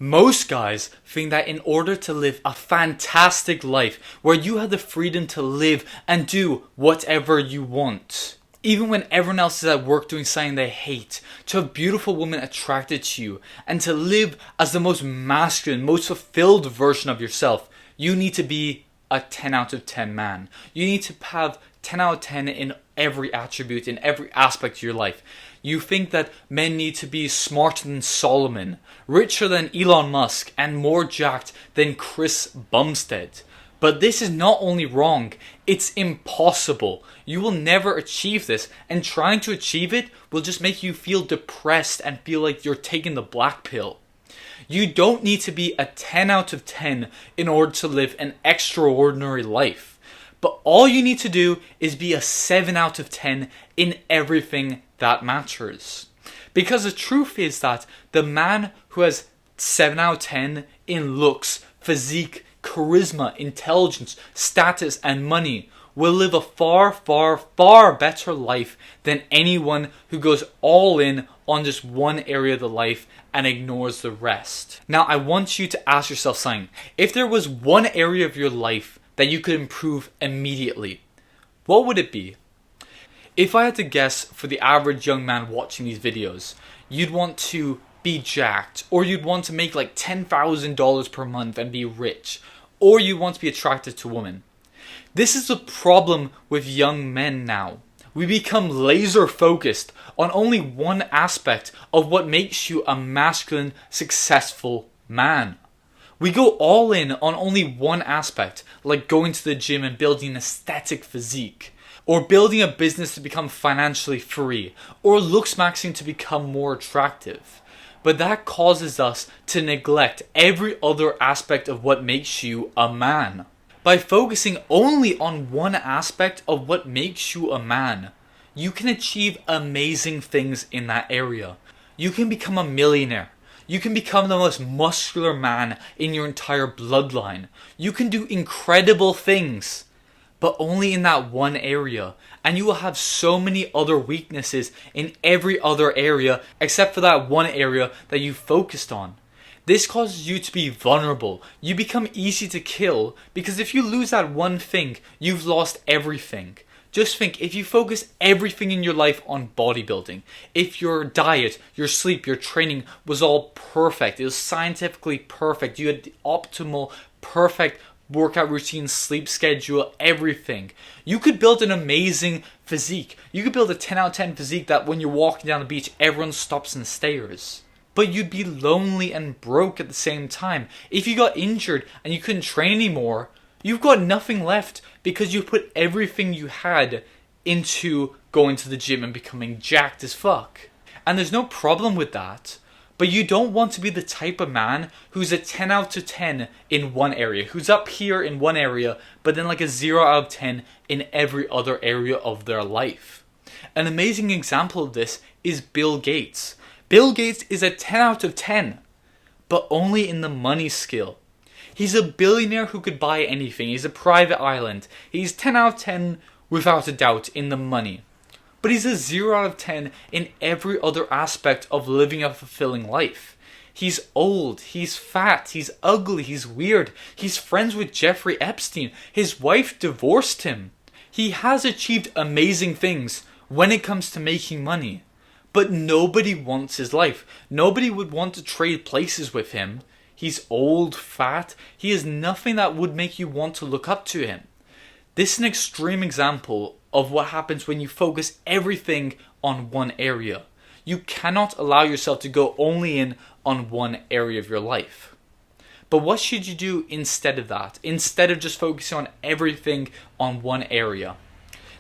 Most guys think that in order to live a fantastic life where you have the freedom to live and do whatever you want, even when everyone else is at work doing something they hate, to have beautiful women attracted to you, and to live as the most masculine, most fulfilled version of yourself, you need to be a 10 out of 10 man. You need to have 10 out of 10 in every attribute, in every aspect of your life. You think that men need to be smarter than Solomon, richer than Elon Musk, and more jacked than Chris Bumstead. But this is not only wrong, it's impossible. You will never achieve this, and trying to achieve it will just make you feel depressed and feel like you're taking the black pill. You don't need to be a 10 out of 10 in order to live an extraordinary life. But all you need to do is be a 7 out of 10 in everything that matters. Because the truth is that the man who has 7 out of 10 in looks, physique, charisma, intelligence, status, and money will live a far, far, far better life than anyone who goes all in on just one area of the life and ignores the rest. Now, I want you to ask yourself something. If there was one area of your life that you could improve immediately, what would it be? If I had to guess, for the average young man watching these videos, you'd want to be jacked, or you'd want to make like $10,000 per month and be rich, or you want to be attracted to women. This is the problem with young men now. We become laser focused on only one aspect of what makes you a masculine, successful man. We go all in on only one aspect, like going to the gym and building an aesthetic physique, or building a business to become financially free, or looks maxing to become more attractive. But that causes us to neglect every other aspect of what makes you a man. By focusing only on one aspect of what makes you a man, you can achieve amazing things in that area. You can become a millionaire. You can become the most muscular man in your entire bloodline. You can do incredible things, but only in that one area. And you will have so many other weaknesses in every other area except for that one area that you focused on. This causes you to be vulnerable. You become easy to kill because if you lose that one thing, you've lost everything. Just think, if you focus everything in your life on bodybuilding, if your diet, your sleep, your training was all perfect, it was scientifically perfect, you had the optimal, perfect workout routine, sleep schedule, everything, you could build an amazing physique. You could build a 10 out of 10 physique that when you're walking down the beach, everyone stops and stares. But you'd be lonely and broke at the same time. If you got injured and you couldn't train anymore, you've got nothing left because you put everything you had into going to the gym and becoming jacked as fuck. And there's no problem with that. But you don't want to be the type of man who's a 10 out of 10 in one area, who's up here in one area, but then like a 0 out of 10 in every other area of their life. An amazing example of this is Bill Gates. Bill Gates is a 10 out of 10, but only in the money skill. He's a billionaire who could buy anything. He's a private island. He's 10 out of 10 without a doubt in the money. But he's a 0 out of 10 in every other aspect of living a fulfilling life. He's old, he's fat, he's ugly, he's weird. He's friends with Jeffrey Epstein. His wife divorced him. He has achieved amazing things when it comes to making money. But nobody wants his life. Nobody would want to trade places with him. He's old, fat. He has nothing that would make you want to look up to him. This is an extreme example of what happens when you focus everything on one area. You cannot allow yourself to go only in on one area of your life. But what should you do instead of that? Instead of just focusing on everything on one area.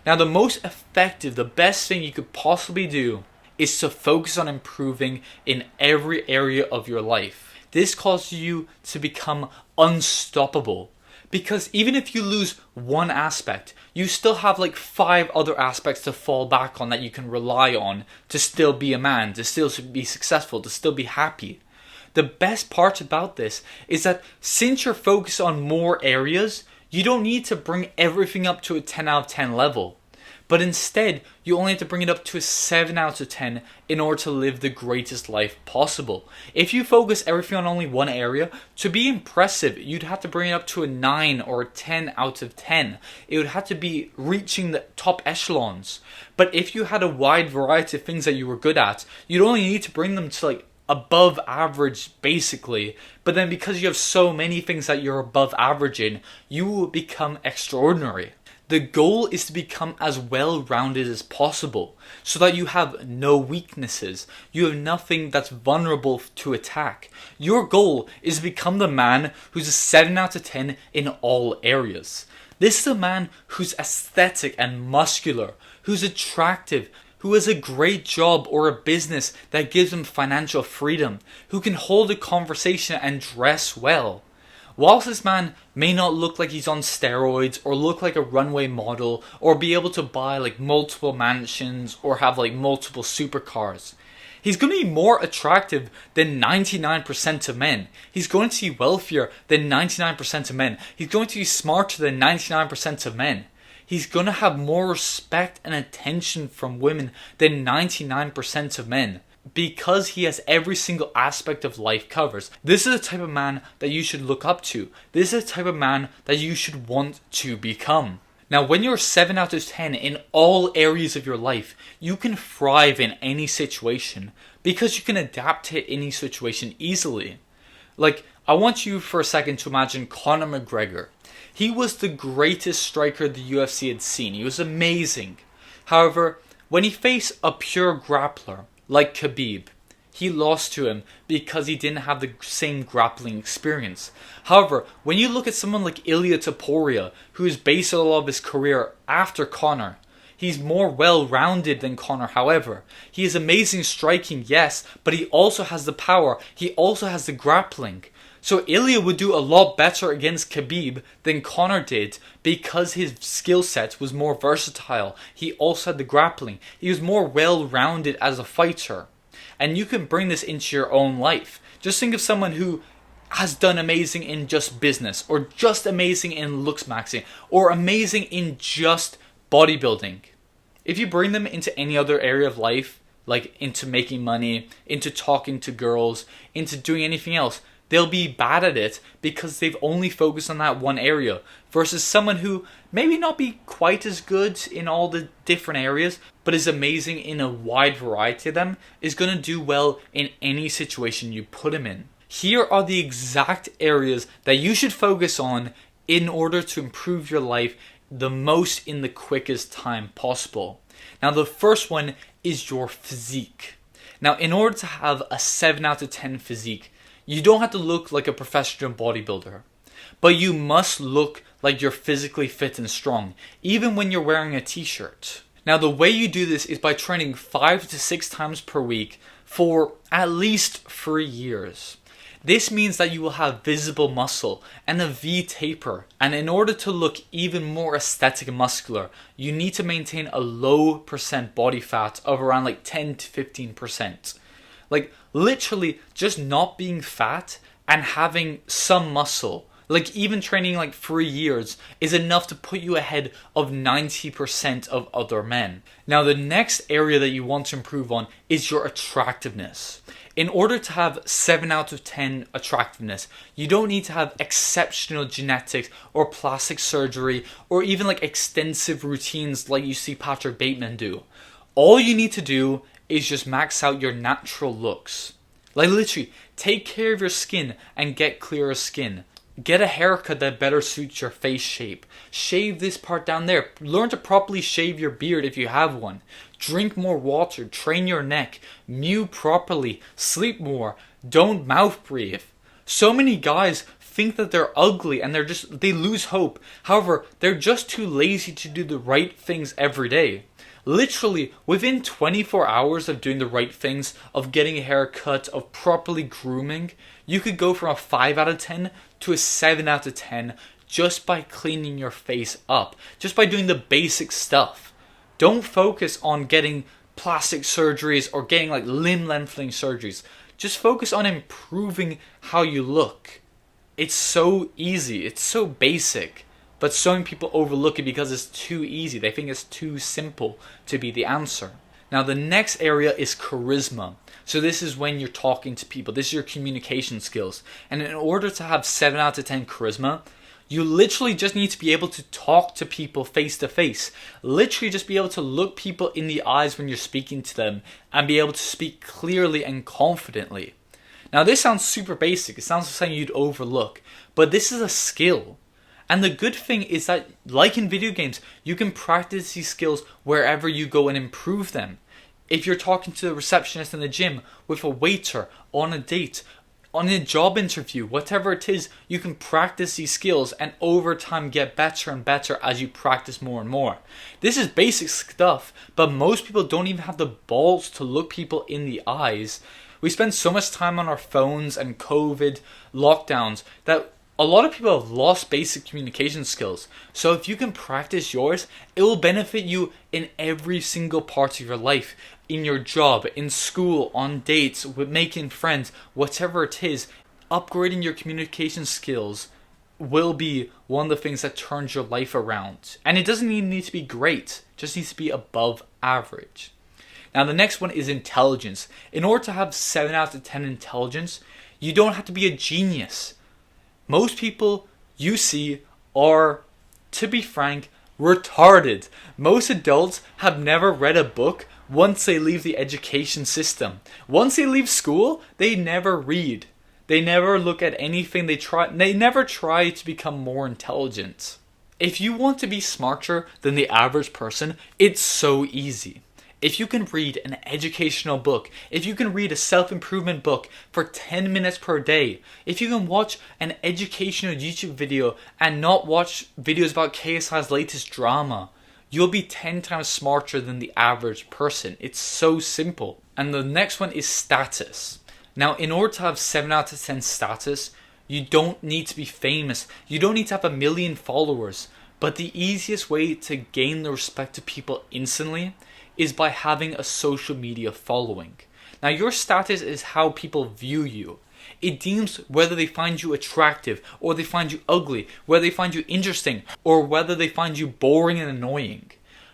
Now, the most effective, the best thing you could possibly do is to focus on improving in every area of your life. This causes you to become unstoppable. Because even if you lose one aspect, you still have like 5 other aspects to fall back on that you can rely on to still be a man, to still be successful, to still be happy. The best part about this is that since you're focused on more areas, you don't need to bring everything up to a 10 out of 10 level. But instead, you only have to bring it up to a 7 out of 10 in order to live the greatest life possible. If you focus everything on only one area, to be impressive, you'd have to bring it up to a 9 or a 10 out of 10. It would have to be reaching the top echelons. But if you had a wide variety of things that you were good at, you'd only need to bring them to like above average basically. But then because you have so many things that you're above average in, you will become extraordinary. The goal is to become as well-rounded as possible so that you have no weaknesses. You have nothing that's vulnerable to attack. Your goal is to become the man who's a 7 out of 10 in all areas. This is a man who's aesthetic and muscular, who's attractive, who has a great job or a business that gives him financial freedom, who can hold a conversation and dress well. Whilst this man may not look like he's on steroids or look like a runway model or be able to buy like multiple mansions or have like multiple supercars, he's going to be more attractive than 99% of men. He's going to be wealthier than 99% of men. He's going to be smarter than 99% of men. He's going to have more respect and attention from women than 99% of men, because he has every single aspect of life covered. This is the type of man that you should look up to. This is the type of man that you should want to become. Now, when you're 7 out of 10 in all areas of your life, you can thrive in any situation because you can adapt to any situation easily. Like, I want you for a second to imagine Conor McGregor. He was the greatest striker the UFC had seen. He was amazing. However, when he faced a pure grappler like Khabib, he lost to him because he didn't have the same grappling experience. However, when you look at someone like Ilia Topuria, who has based a lot of his career after Conor, he's more well-rounded than Conor. However, he is amazing striking, yes, but he also has the power. He also has the grappling. So Ilia would do a lot better against Khabib than Conor did because his skill set was more versatile. He also had the grappling. He was more well-rounded as a fighter. And you can bring this into your own life. Just think of someone who has done amazing in just business, or just amazing in looks maxing, or amazing in just bodybuilding. If you bring them into any other area of life, like into making money, into talking to girls, into doing anything else, they'll be bad at it because they've only focused on that one area, versus someone who maybe not be quite as good in all the different areas, but is amazing in a wide variety of them, is going to do well in any situation you put him in. Here are the exact areas that you should focus on in order to improve your life the most in the quickest time possible. Now, the first one is your physique. Now, in order to have a 7 out of 10 physique, you don't have to look like a professional bodybuilder, but you must look like you're physically fit and strong, even when you're wearing a t-shirt. Now, the way you do this is by training 5 to 6 times per week for at least 3 years. This means that you will have visible muscle and a V taper, and in order to look even more aesthetic and muscular, you need to maintain a low percent body fat of around like 10 to 15%. Like, literally just not being fat and having some muscle, like even training like 3 years, is enough to put you ahead of 90% of other men. Now, the next area that you want to improve on is your attractiveness. In order to have 7 out of 10 attractiveness, you don't need to have exceptional genetics or plastic surgery or even like extensive routines like you see Patrick Bateman do. All you need to do is just max out your natural looks. Like, literally, take care of your skin and get clearer skin. Get a haircut that better suits your face shape. Shave this part down there. Learn to properly shave your beard if you have one. Drink more water. Train your neck. Mew properly. Sleep more. Don't mouth breathe. So many guys think that they're ugly and they lose hope. However, they're just too lazy to do the right things every day. Literally, within 24 hours of doing the right things, of getting a haircut, of properly grooming, you could go from a 5 out of 10 to a 7 out of 10 just by cleaning your face up, just by doing the basic stuff. Don't focus on getting plastic surgeries or getting like limb lengthening surgeries. Just focus on improving how you look. It's so easy, it's so basic, but so many people overlook it because it's too easy. They think it's too simple to be the answer. Now the next area is charisma. So this is when you're talking to people. This is your communication skills. And in order to have 7 out of 10 charisma, you literally just need to be able to talk to people face to face. Literally just be able to look people in the eyes when you're speaking to them and be able to speak clearly and confidently. Now this sounds super basic. It sounds like something you'd overlook. But this is a skill. And the good thing is that, like in video games, you can practice these skills wherever you go and improve them. If you're talking to the receptionist in the gym, with a waiter, on a date, on a job interview, whatever it is, you can practice these skills and over time get better and better as you practice more and more. This is basic stuff, but most people don't even have the balls to look people in the eyes. We spend so much time on our phones and COVID lockdowns that a lot of people have lost basic communication skills. So if you can practice yours, it will benefit you in every single part of your life. In your job, in school, on dates, with making friends, whatever it is, upgrading your communication skills will be one of the things that turns your life around. And it doesn't even need to be great, it just needs to be above average. Now the next one is intelligence. In order to have 7 out of 10 intelligence, you don't have to be a genius. Most people you see are, to be frank, retarded. Most adults have never read a book once they leave the education system. Once they leave school, they never read. They never look at anything. They never try to become more intelligent. If you want to be smarter than the average person, it's so easy. If you can read an educational book, if you can read a self-improvement book for 10 minutes per day, if you can watch an educational YouTube video and not watch videos about KSI's latest drama, you'll be 10 times smarter than the average person. It's so simple. And the next one is status. Now, in order to have 7 out of 10 status, you don't need to be famous. You don't need to have 1 million followers. But the easiest way to gain the respect of people instantly is by having a social media following. Now, your status is how people view you. It deems whether they find you attractive or they find you ugly, whether they find you interesting or whether they find you boring and annoying.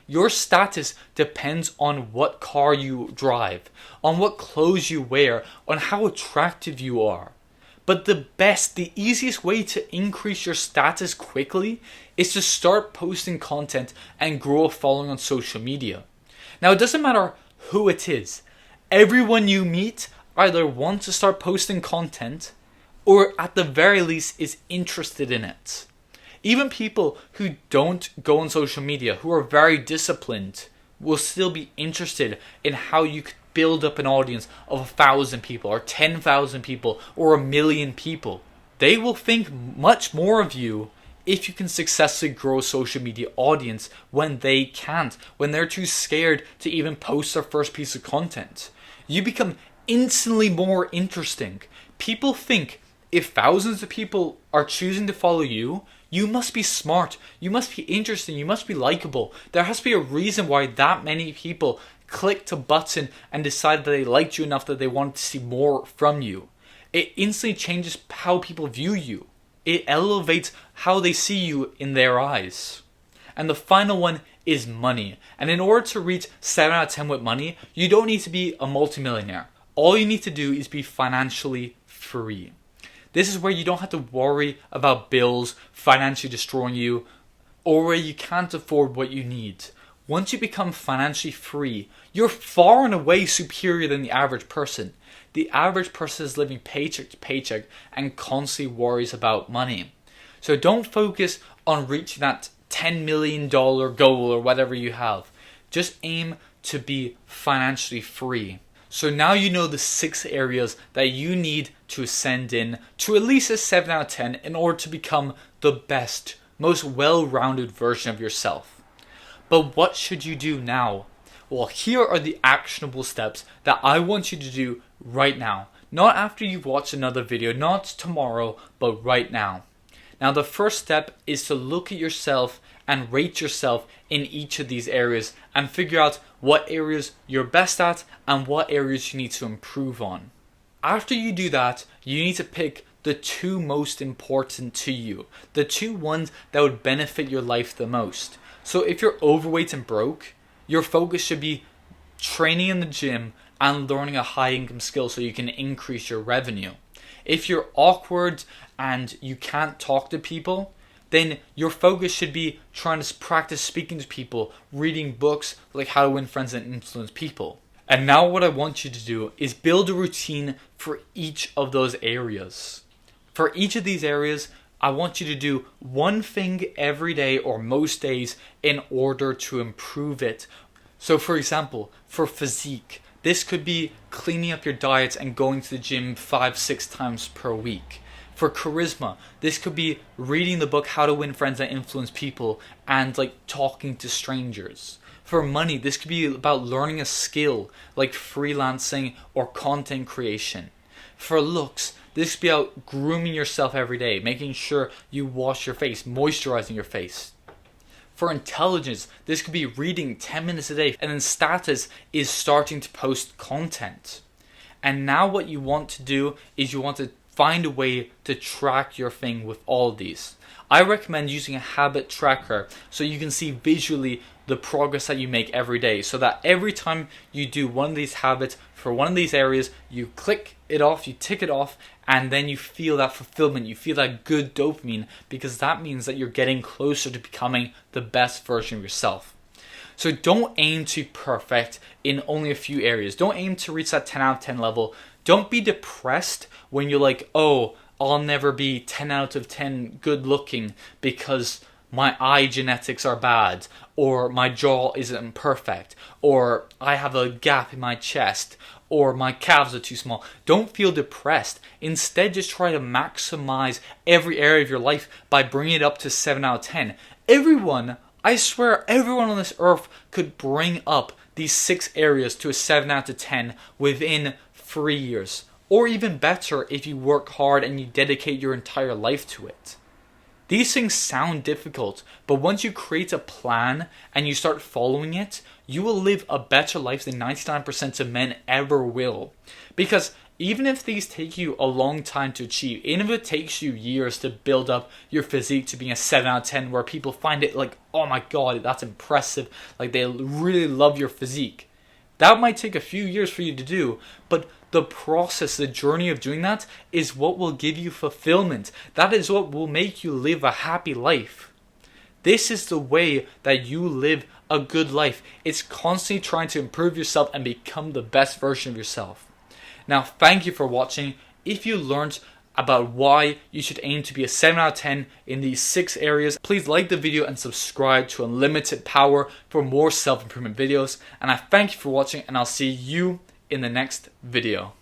Your status depends on what car you drive, on what clothes you wear, on how attractive you are. But the easiest way to increase your status quickly is to start posting content and grow a following on social media. Now, it doesn't matter who it is. Everyone you meet either wants to start posting content or at the very least is interested in it. Even people who don't go on social media, who are very disciplined, will still be interested in how you could build up an audience of 1,000 people or 10,000 people or 1 million people. They will think much more of you if you can successfully grow a social media audience when they can't, when they're too scared to even post their first piece of content. You become instantly more interesting. People think if thousands of people are choosing to follow you, you must be smart, you must be interesting, you must be likable. There has to be a reason why that many people clicked a button and decided that they liked you enough that they wanted to see more from you. It instantly changes how people view you. It elevates how they see you in their eyes. And the final one is money. And in order to reach 7 out of 10 with money, you don't need to be a multimillionaire. All you need to do is be financially free. This is where you don't have to worry about bills financially destroying you, or where you can't afford what you need. Once you become financially free, you're far and away superior than the average person. The average person is living paycheck to paycheck and constantly worries about money. So don't focus on reaching that $10 million goal or whatever you have. Just aim to be financially free. So now you know the 6 areas that you need to ascend in to at least a 7 out of 10 in order to become the best, most well-rounded version of yourself. But what should you do now? Well, here are the actionable steps that I want you to do right now. Not after you've watched another video, not tomorrow, but right now. Now, the first step is to look at yourself and rate yourself in each of these areas and figure out what areas you're best at and what areas you need to improve on. After you do that, you need to pick the 2 most important to you, the 2 ones that would benefit your life the most. So if you're overweight and broke, your focus should be training in the gym and learning a high income skill so you can increase your revenue. If you're awkward and you can't talk to people, then your focus should be trying to practice speaking to people, reading books like How to Win Friends and Influence People. And now what I want you to do is build a routine for each of those areas. For each of these areas, I want you to do one thing every day or most days in order to improve it. So for example, for physique, this could be cleaning up your diet and going to the gym 5-6 times per week. For charisma, this could be reading the book How to Win Friends and Influence People and talking to strangers. For money, this could be about learning a skill like freelancing or content creation. For looks, this could be about grooming yourself every day, making sure you wash your face, moisturizing your face. For intelligence, this could be reading 10 minutes a day, and then status is starting to post content. And now what you want to do is you want to find a way to track your thing with all of these. I recommend using a habit tracker so you can see visually the progress that you make every day, so that every time you do one of these habits for one of these areas, you click it off, you tick it off, and then you feel that fulfillment, you feel that good dopamine, because that means that you're getting closer to becoming the best version of yourself. So don't aim to be perfect in only a few areas. Don't aim to reach that 10 out of 10 level. Don't be depressed when you're like, oh, I'll never be 10 out of 10 good looking because my eye genetics are bad, or my jaw isn't perfect, or I have a gap in my chest, or my calves are too small. Don't feel depressed. Instead, just try to maximize every area of your life by bringing it up to 7 out of 10. I swear, everyone on this earth could bring up these 6 areas to a 7 out of 10 within 3 years. Or even better if you work hard and you dedicate your entire life to it. These things sound difficult, but once you create a plan and you start following it, you will live a better life than 99% of men ever will. Because even if these take you a long time to achieve, even if it takes you years to build up your physique to being a 7 out of 10 where people find it like, oh my god, that's impressive, like they really love your physique. That might take a few years for you to do, but the process, the journey of doing that is what will give you fulfillment. That is what will make you live a happy life. This is the way that you live a good life. It's constantly trying to improve yourself and become the best version of yourself. Now, thank you for watching. If you learned about why you should aim to be a 7 out of 10 in these 6 areas, please like the video and subscribe to Unlimited Power for more self-improvement videos. And I thank you for watching, and I'll see you in the next video.